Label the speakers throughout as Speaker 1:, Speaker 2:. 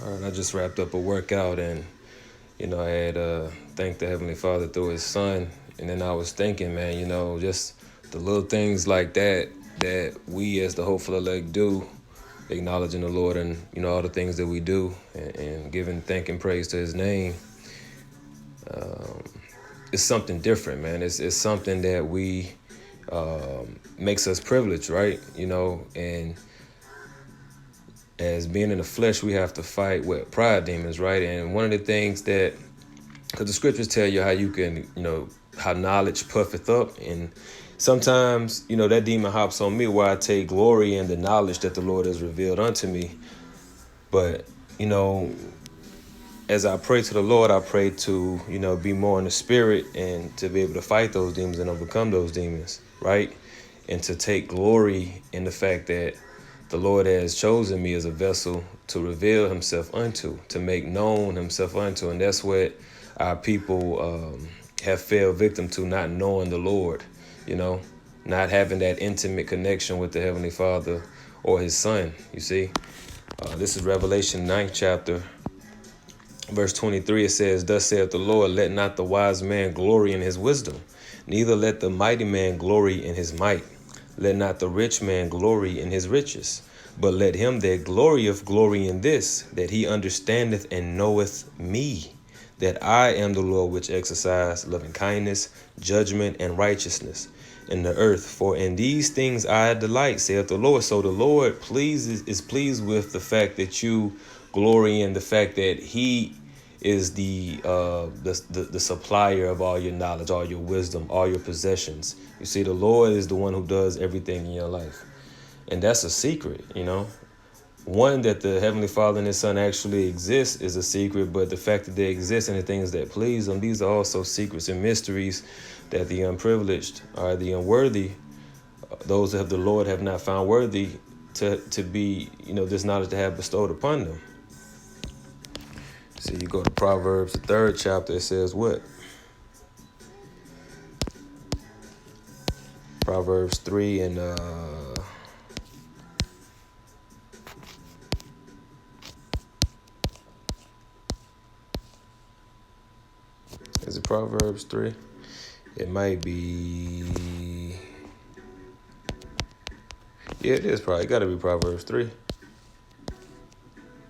Speaker 1: All right, I just wrapped up a workout and, I had thanked the Heavenly Father through His Son. And then I was thinking, man, just the little things like that we as the hopeful elect do, acknowledging the Lord and, all the things that we do and giving thank and praise to His name. It's something different, man. It's something that we makes us privileged, right? And as being in the flesh, we have to fight with pride demons, right? And one of the things that, because the scriptures tell you how you can, how knowledge puffeth up. And sometimes, that demon hops on me where I take glory in the knowledge that the Lord has revealed unto me. But, as I pray to the Lord, I pray to, be more in the spirit and to be able to fight those demons and overcome those demons, right? And to take glory in the fact that the Lord has chosen me as a vessel to reveal Himself unto, to make known Himself unto. And that's what our people have fell victim to, not knowing the Lord, not having that intimate connection with the Heavenly Father or His Son, you see. This is Revelation 9th chapter, verse 23. It says, "Thus saith the Lord, let not the wise man glory in his wisdom, neither let the mighty man glory in his might. Let not the rich man glory in his riches, but let him that glorieth glory in this, that he understandeth and knoweth me, that I am the Lord which exercise loving kindness, judgment, and righteousness in the earth. For in these things I delight, saith the Lord." So the Lord is pleased with the fact that you glory in the fact that He is the supplier of all your knowledge, all your wisdom, all your possessions. You see, the Lord is the one who does everything in your life. And that's a secret, One, that the Heavenly Father and His Son actually exist is a secret, but the fact that they exist and the things that please Him, these are also secrets and mysteries that the unprivileged or the unworthy, those that the Lord have not found worthy to be, this knowledge to have bestowed upon them. So you go to Proverbs, the 3rd chapter, it says what? Proverbs 3 and is it Proverbs 3? It might be. Yeah, it is probably. It got to be Proverbs 3.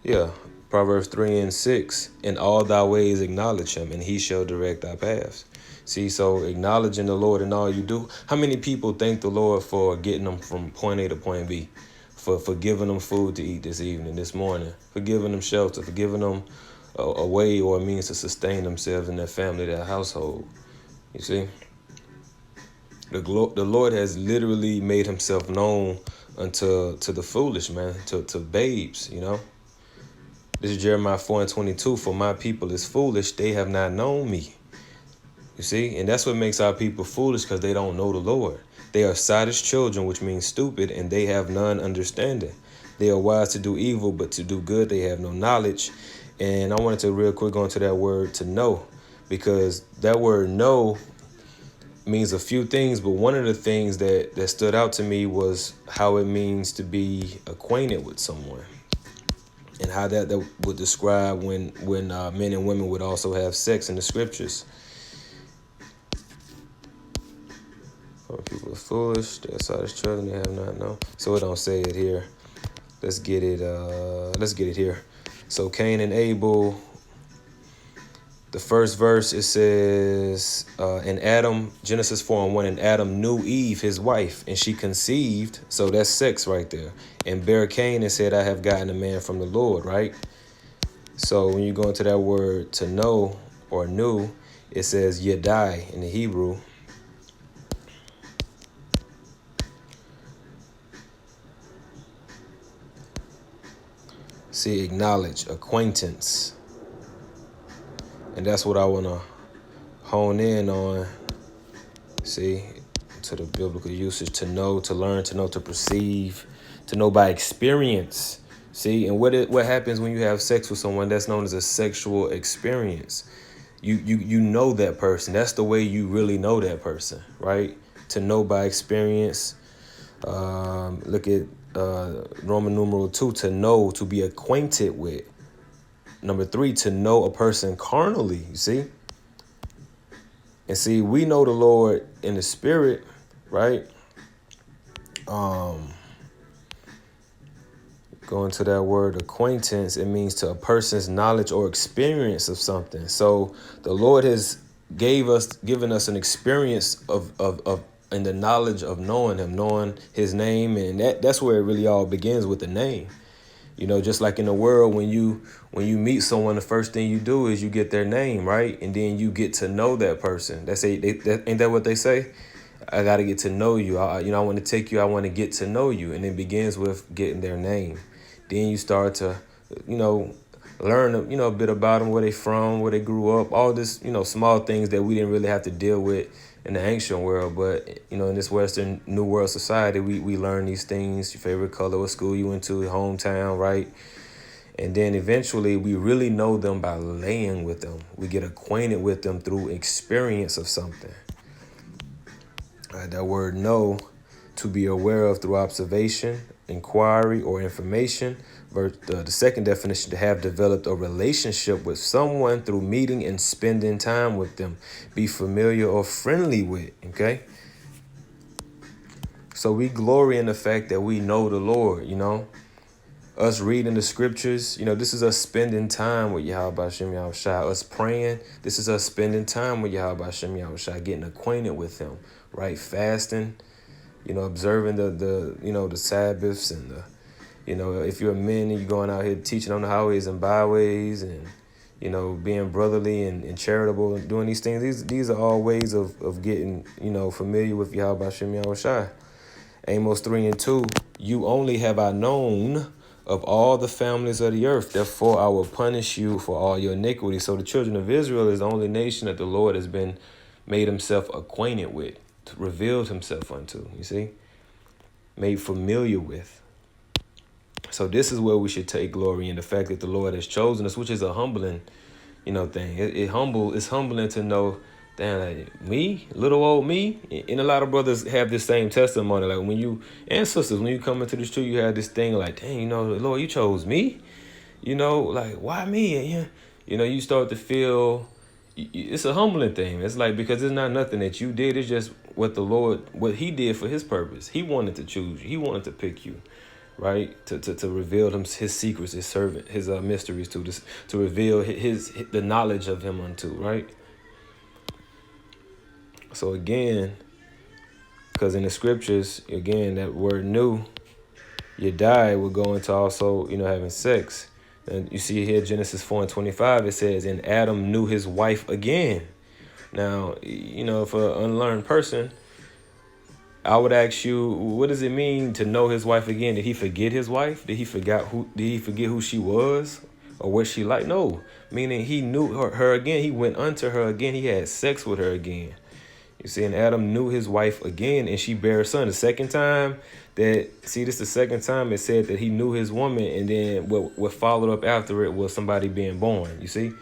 Speaker 1: Yeah, Proverbs 3 and 6. "In all thy ways acknowledge Him, and He shall direct thy paths." See, so acknowledging the Lord in all you do. How many people thank the Lord for getting them from point A to point B? For giving them food to eat this evening, this morning. For giving them shelter. For giving them a way or a means to sustain themselves and their family, their household. You see? The Lord has literally made Himself known to the foolish, man. To babes, This is Jeremiah 4 and 22. "For my people is foolish, they have not known me." You see? And that's what makes our people foolish, because they don't know the Lord. "They are sottish children," which means stupid, "and they have none understanding. They are wise to do evil, but to do good they have no knowledge." And I wanted to real quick go into that word to know, because that word know means a few things, but one of the things that stood out to me was how it means to be acquainted with someone. And how that would describe when men and women would also have sex in the scriptures. People are foolish, they're sottish children, they have not known. So it don't say it here. Let's get it here. So Cain and Abel, the first verse, it says, in Adam, Genesis 4 and 1, "And Adam knew Eve, his wife, and she conceived." So that's sex right there. "And bare Cain and said, I have gotten a man from the Lord," right? So when you go into that word to know or knew, it says yadai in the Hebrew. See, acknowledge, acquaintance. And that's what I want to hone in on. See, to the biblical usage, to know, to learn, to know, to perceive, to know by experience. See, and what happens when you have sex with someone? That's known as a sexual experience. You know that person. That's the way you really know that person, right? To know by experience. Look at Roman numeral 2, to know, to be acquainted with. Number 3, to know a person carnally, you see? And see, we know the Lord in the spirit, right? Going to that word acquaintance, it means to a person's knowledge or experience of something. So the Lord has given us an experience of and the knowledge of knowing him, knowing his name, and that's where it really all begins, with the name. You know, just like in the world, when you meet someone, the first thing you do is you get their name, right? And then you get to know that person. Ain't that what they say? I got to get to know you. I want to take you. I want to get to know you. And it begins with getting their name. Then you start to, learn, a bit about them, where they from, where they grew up, all this, small things that we didn't really have to deal with in the ancient world. But, in this Western New World society, we learn these things: your favorite color, what school you went to, your hometown, right? And then eventually we really know them by laying with them. We get acquainted with them through experience of something. That word know, to be aware of through observation, inquiry, or information. The second definition, to have developed a relationship with someone through meeting and spending time with them. Be familiar or friendly with, okay? So we glory in the fact that we know the Lord, Us reading the scriptures, this is us spending time with Yahweh Hashem Yahushua. Us praying, this is us spending time with Yahweh Hashem Yahushua, getting acquainted with him, right? Fasting, observing the Sabbaths, and if you're a man and you're going out here teaching on the highways and byways, and being brotherly and charitable and doing these things. These are all ways of getting familiar with Yahweh Hashem Yahushua. Amos 3:2, you only have I known of all the families of the earth, therefore I will punish you for all your iniquity. So the children of Israel is the only nation that the Lord has been made himself acquainted with, revealed himself unto, you see, made familiar with. So this is where we should take glory in the fact that the Lord has chosen us, which is a humbling, thing. It's humbling to know, damn, like, me, little old me. And a lot of brothers have this same testimony. Like and sisters, when you come into the street, you have this thing like, dang, Lord, you chose me. Like, why me? And you start to feel, it's a humbling thing. It's like, because it's not nothing that you did. It's just what he did for his purpose. He wanted to choose you. He wanted to pick you. Right, to reveal his secrets, his servant, his mysteries to reveal the knowledge of him unto, right? So again, because in the scriptures, again, that word "new," Yadai will go into also, having sex. And you see here, Genesis 4:25, it says, and Adam knew his wife again. Now, for an unlearned person, I would ask you, what does it mean to know his wife again? Did he forget his wife? Did he forget who she was or what she liked? No, meaning he knew her again. He went unto her again. He had sex with her again. You see, and Adam knew his wife again, and she bare a son. The second time the second time it said that he knew his woman, and then what followed up after it was somebody being born. You see?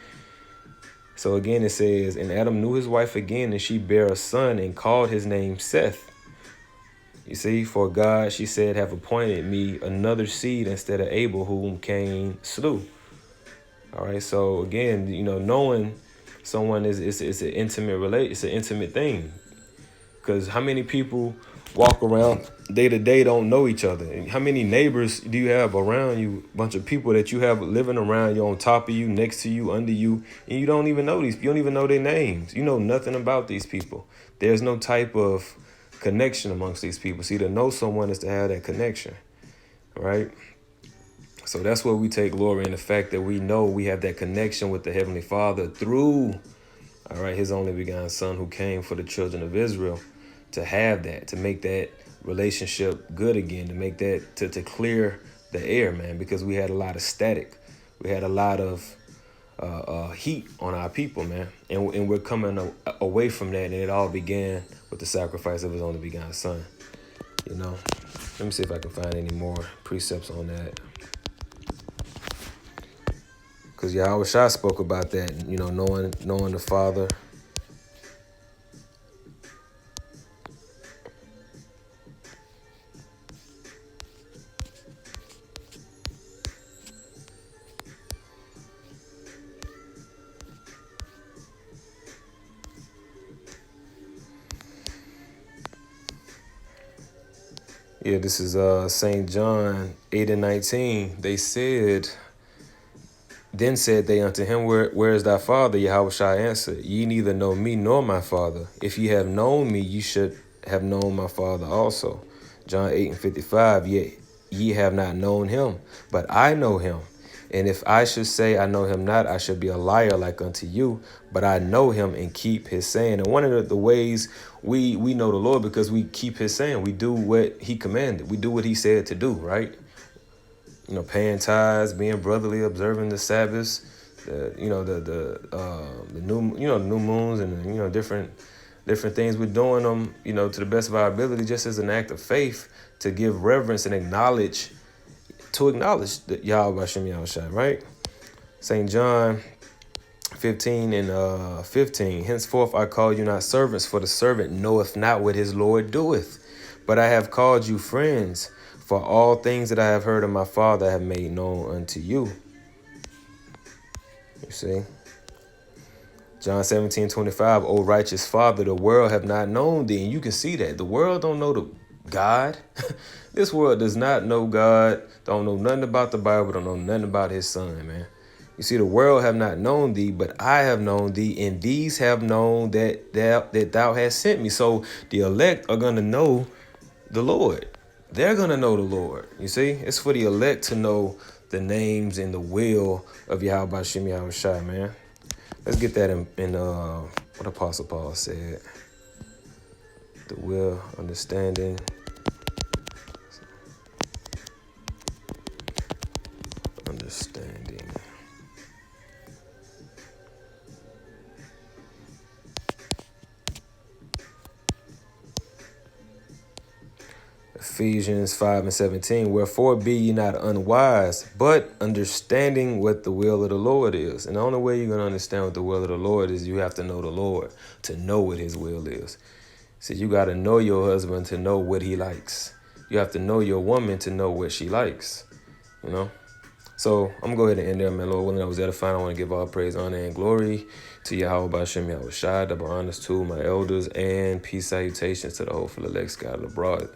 Speaker 1: So again, it says, and Adam knew his wife again, and she bare a son and called his name Seth. You see, for God, she said, have appointed me another seed instead of Abel, whom Cain slew. All right. So again, knowing someone is an intimate thing. Because how many people walk around day to day don't know each other? And how many neighbors do you have around you? A bunch of people that you have living around you, on top of you, next to you, under you, and you don't even know these. You don't even know their names. You know nothing about these people. There's no type of connection amongst these people. See, to know someone is to have that connection, right? So that's where we take glory in the fact that we know we have that connection with the Heavenly Father through, all right, his only begotten Son, who came for the children of Israel, to have that, to make that relationship good again, to make that, to clear the air, man, because we had a lot of static. We had a lot of heat on our people, man. And we're coming away from that, and it all began with the sacrifice of his only begotten Son. Let me see if I can find any more precepts on that. Because Yahweh Shah spoke about that, knowing the Father. Yeah, this is St. John 8 and 19. Then said they unto him, where is thy father? Yahushua answered, ye neither know me nor my father. If ye have known me, ye should have known my father also. John 8 and 55, yet ye have not known him, but I know him. And if I should say I know him not, I should be a liar like unto you, but I know him and keep his saying. And one of the ways we know the Lord, because we keep his saying. We do what he commanded. We do what he said to do, right? You know, paying tithes, being brotherly, observing the Sabbaths, the new moons, and different things. We're doing them, to the best of our ability, just as an act of faith, to give reverence and acknowledge that Yahweh Hashem Yahushua, right? St. John 15 and 15. Henceforth I call you not servants, for the servant knoweth not what his Lord doeth. But I have called you friends, for all things that I have heard of my Father I have made known unto you. You see? John 17:25. O righteous Father, the world have not known thee. And you can see that. The world don't know the God. This world does not know God. Don't know nothing about the Bible. Don't know nothing about his son, man. You see, the world have not known thee, but I have known thee, and these have known that thou hast sent me. So the elect are going to know the Lord. They're going to know the Lord. You see, it's for the elect to know the names and the will of Yahweh Hashem Yahushua, man. Let's get that in what Apostle Paul said. The will, understanding. Ephesians 5 and 17. Wherefore be ye not unwise, but understanding what the will of the Lord is. And the only way you're going to understand what the will of the Lord is, you have to know the Lord to know what his will is. So you got to know your husband to know what he likes. You have to know your woman to know what she likes. So I'm going to go ahead and end there, man. Lord willing, I was edifying. I want to give all praise, honor, and glory to Yahweh Hashem Yahushua, double honors to my elders, and peace salutations to the whole full elect scattered abroad.